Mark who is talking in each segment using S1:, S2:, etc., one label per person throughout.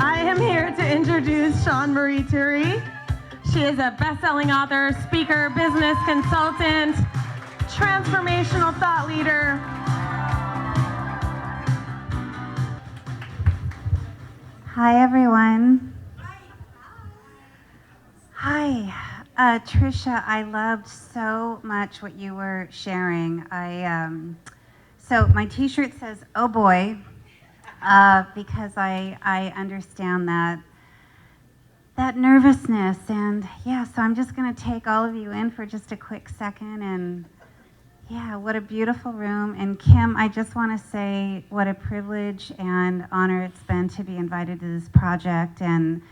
S1: I am here to introduce Shawn Marie Turi. She is a best-selling author, speaker, business consultant, transformational thought leader.
S2: Hi, everyone. Hi. Trisha, I loved so much what you were sharing. So my t-shirt says, "Oh boy," because I understand that nervousness. And yeah, so I'm just going to take all of you in for just a quick second. And yeah, what a beautiful room. And Kim, I just want to say what a privilege and honor it's been to be invited to this project and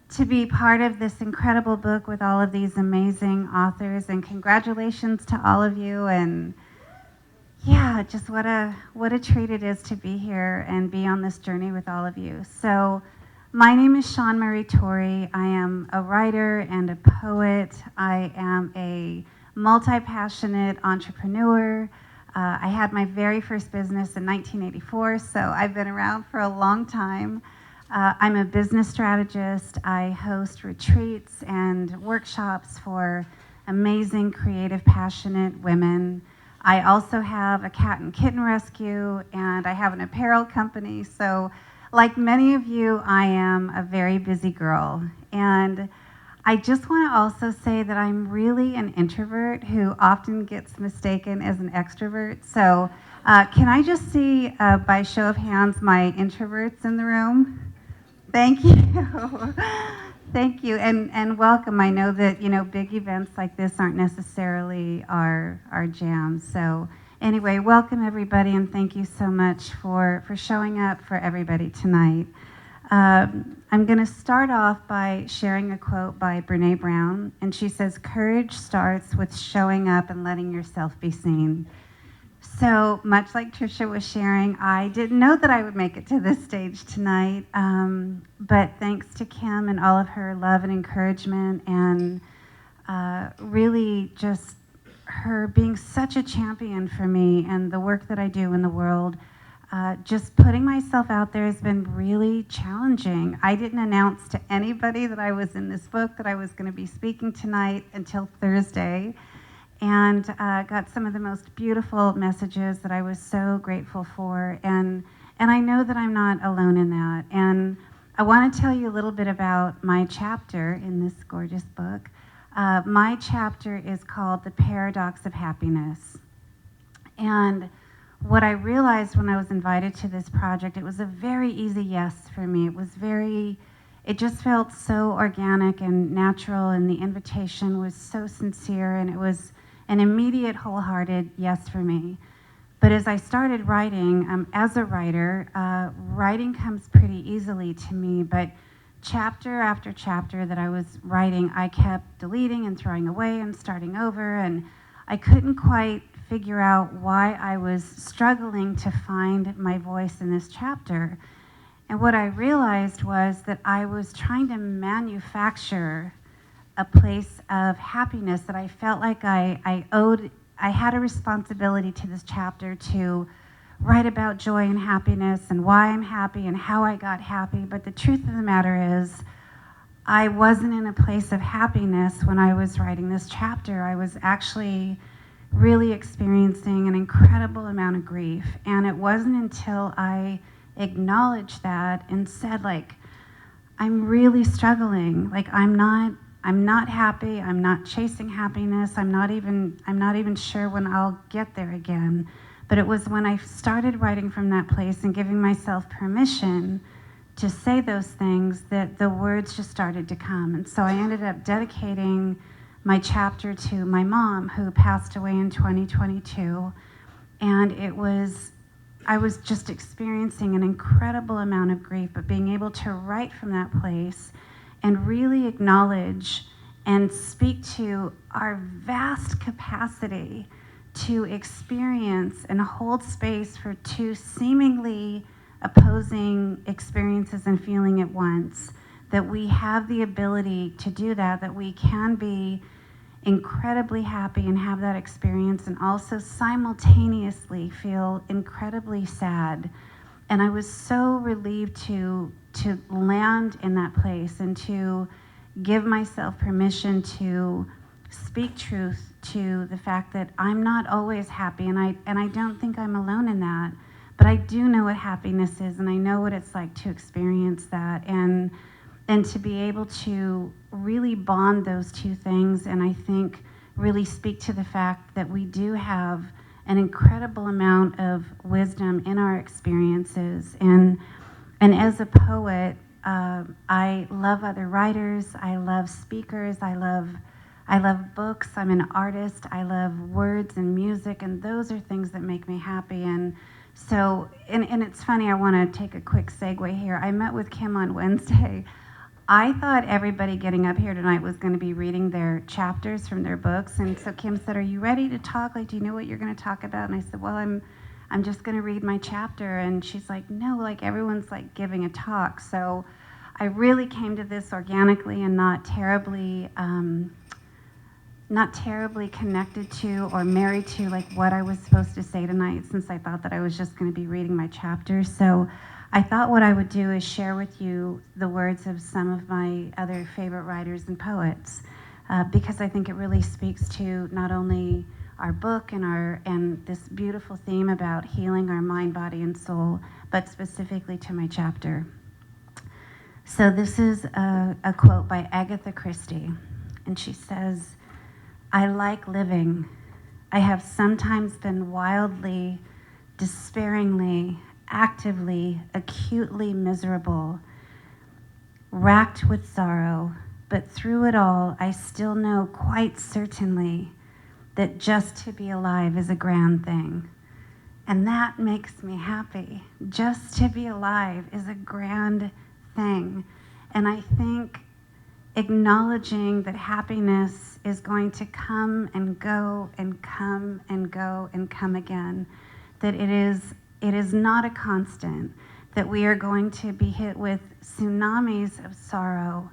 S2: to be part of this incredible book with all of these amazing authors. And congratulations to all of you. And yeah, just what a treat it is to be here and be on this journey with all of you. So my name is Shawn Marie Turi. I am a writer and a poet. I am a multi-passionate entrepreneur. I had my very first business in 1984, so I've been around for a long time. I'm a business strategist. I host retreats and workshops for amazing, creative, passionate women. I also have a cat and kitten rescue, and I have an apparel company. So like many of you, I am a very busy girl. And I just want to also say that I'm really an introvert who often gets mistaken as an extrovert. So can I just see, by show of hands, my introverts in the room? Thank you. Thank you, and welcome. I know that, big events like this aren't necessarily our jam. So anyway, welcome everybody, and thank you so much for showing up for everybody tonight. I'm going to start off by sharing a quote by Brene Brown, and she says, "Courage starts with showing up and letting yourself be seen." So much like Trisha was sharing, I didn't know that I would make it to this stage tonight, but thanks to Kim and all of her love and encouragement, and really just her being such a champion for me and the work that I do in the world, just putting myself out there has been really challenging. I didn't announce to anybody that I was in this book, that I was going to be speaking tonight until Thursday, and got some of the most beautiful messages that I was so grateful for. And I know that I'm not alone in that. And I want to tell you a little bit about my chapter in this gorgeous book. My chapter is called The Paradox of Happiness. And what I realized when I was invited to this project, it was a very easy yes for me. It just felt so organic and natural, and the invitation was so sincere, and it was an immediate, wholehearted yes for me. But as I started writing, as a writer, writing comes pretty easily to me, but chapter after chapter that I was writing, I kept deleting and throwing away and starting over, and I couldn't quite figure out why I was struggling to find my voice in this chapter. And what I realized was that I was trying to manufacture a place of happiness that I felt like I owed. I had a responsibility to this chapter to write about joy and happiness and why I'm happy and how I got happy. But the truth of the matter is, I wasn't in a place of happiness when I was writing this chapter. I was actually really experiencing an incredible amount of grief. And it wasn't until I acknowledged that and said, I'm really struggling. I'm not happy. I'm not chasing happiness. I'm not even sure when I'll get there again. But it was when I started writing from that place and giving myself permission to say those things that the words just started to come. And so I ended up dedicating my chapter to my mom, who passed away in 2022. And I was just experiencing an incredible amount of grief, but being able to write from that place and really acknowledge and speak to our vast capacity to experience and hold space for two seemingly opposing experiences and feeling at once, that we have the ability to do that, that we can be incredibly happy and have that experience and also simultaneously feel incredibly sad. And I was so relieved to land in that place and to give myself permission to speak truth to the fact that I'm not always happy, and I don't think I'm alone in that. But I do know what happiness is, and I know what it's like to experience that, and to be able to really bond those two things, and I think really speak to the fact that we do have an incredible amount of wisdom in our experiences. And as a poet, I love other writers, I love speakers, I love books, I'm an artist, I love words and music, and those are things that make me happy. And so, and it's funny, I want to take a quick segue here. I met with Kim on Wednesday. I thought everybody getting up here tonight was going to be reading their chapters from their books, and so Kim said, "Are you ready to talk? Like, do you know what you're going to talk about?" And I said, "Well, I'm just going to read my chapter." And she's like, "No, like everyone's like giving a talk." So I really came to this organically and not terribly connected to or married to like what I was supposed to say tonight, since I thought that I was just going to be reading my chapter. So I thought what I would do is share with you the words of some of my other favorite writers and poets, because I think it really speaks to not only our book and this beautiful theme about healing our mind, body, and soul, but specifically to my chapter. So this is a quote by Agatha Christie, and she says, "I like living. I have sometimes been wildly, despairingly, actively, acutely miserable, racked with sorrow, but through it all, I still know quite certainly that just to be alive is a grand thing." And that makes me happy. Just to be alive is a grand thing. And I think acknowledging that happiness is going to come and go and come and go and come again, that it is not a constant, that we are going to be hit with tsunamis of sorrow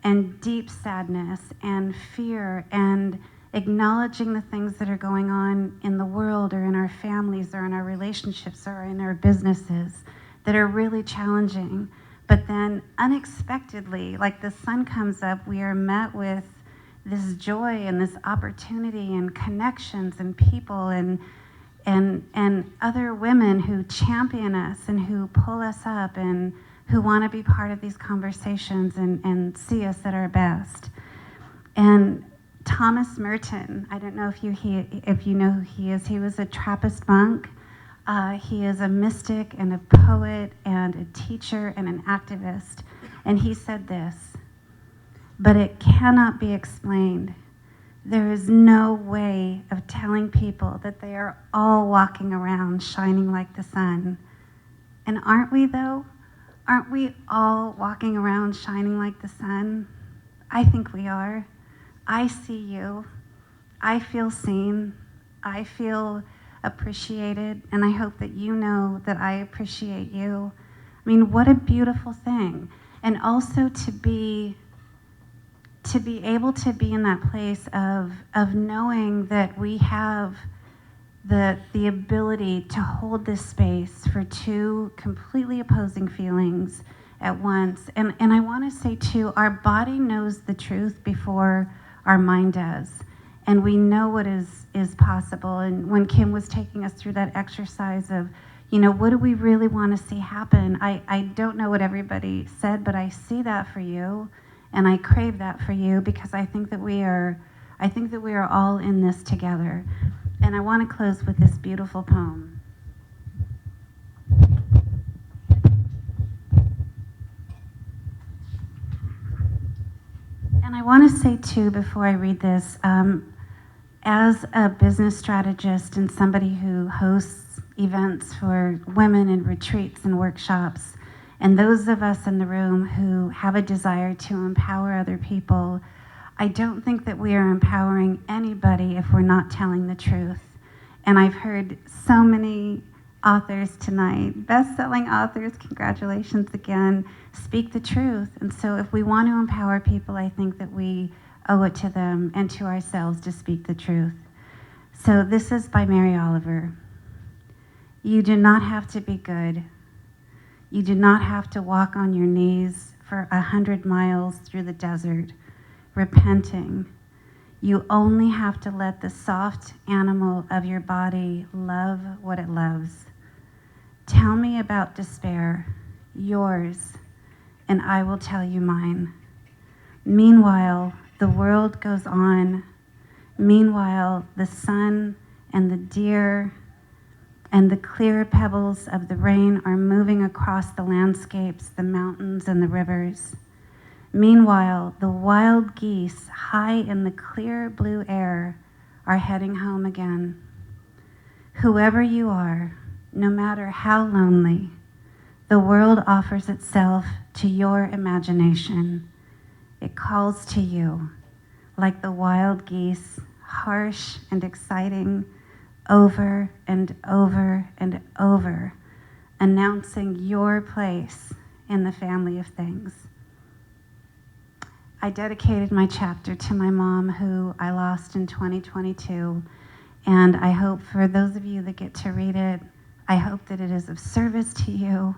S2: and deep sadness and fear, and acknowledging the things that are going on in the world or in our families or in our relationships or in our businesses that are really challenging. But then unexpectedly, like the sun comes up, we are met with this joy and this opportunity and connections and people and other women who champion us and who pull us up and who want to be part of these conversations and see us at our best. And Thomas Merton, I don't know if you know who he is. He was a Trappist monk. He is a mystic and a poet and a teacher and an activist. And he said this, "But it cannot be explained. There is no way of telling people that they are all walking around shining like the sun." And aren't we, though? Aren't we all walking around shining like the sun? I think we are. I see you. I feel seen. I feel appreciated. And I hope that you know that I appreciate you. I mean, what a beautiful thing. And also to be able to be in that place of knowing that we have the ability to hold this space for two completely opposing feelings at once. And I want to say too, our body knows the truth before our mind does. And we know what is possible. And when Kim was taking us through that exercise of, what do we really want to see happen? I don't know what everybody said, but I see that for you. And I crave that for you, because I think that we are all in this together. And I want to close with this beautiful poem. And I want to say too, before I read this, as a business strategist and somebody who hosts events for women and retreats and workshops, and those of us in the room who have a desire to empower other people, I don't think that we are empowering anybody if we're not telling the truth. And I've heard so many authors tonight, best-selling authors, congratulations again, speak the truth. And so if we want to empower people, I think that we owe it to them and to ourselves to speak the truth. So this is by Mary Oliver. "You do not have to be good. You do not have to walk on your knees for 100 miles through the desert, repenting. You only have to let the soft animal of your body love what it loves. Tell me about despair, yours, and I will tell you mine. Meanwhile, the world goes on. Meanwhile, the sun and the deer and the clear pebbles of the rain are moving across the landscapes, the mountains, and the rivers. Meanwhile, the wild geese, high in the clear blue air, are heading home again. Whoever you are, no matter how lonely, the world offers itself to your imagination. It calls to you, like the wild geese, harsh and exciting, over and over and over, announcing your place in the family of things. I dedicated my chapter to my mom, who I lost in 2022, and I hope for those of you that get to read it, I hope that it is of service to you.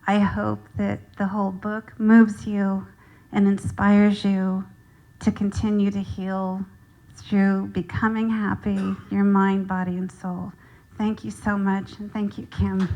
S2: I hope that the whole book moves you and inspires you to continue to heal through becoming happy, your mind, body, and soul. Thank you so much, and thank you, Kim.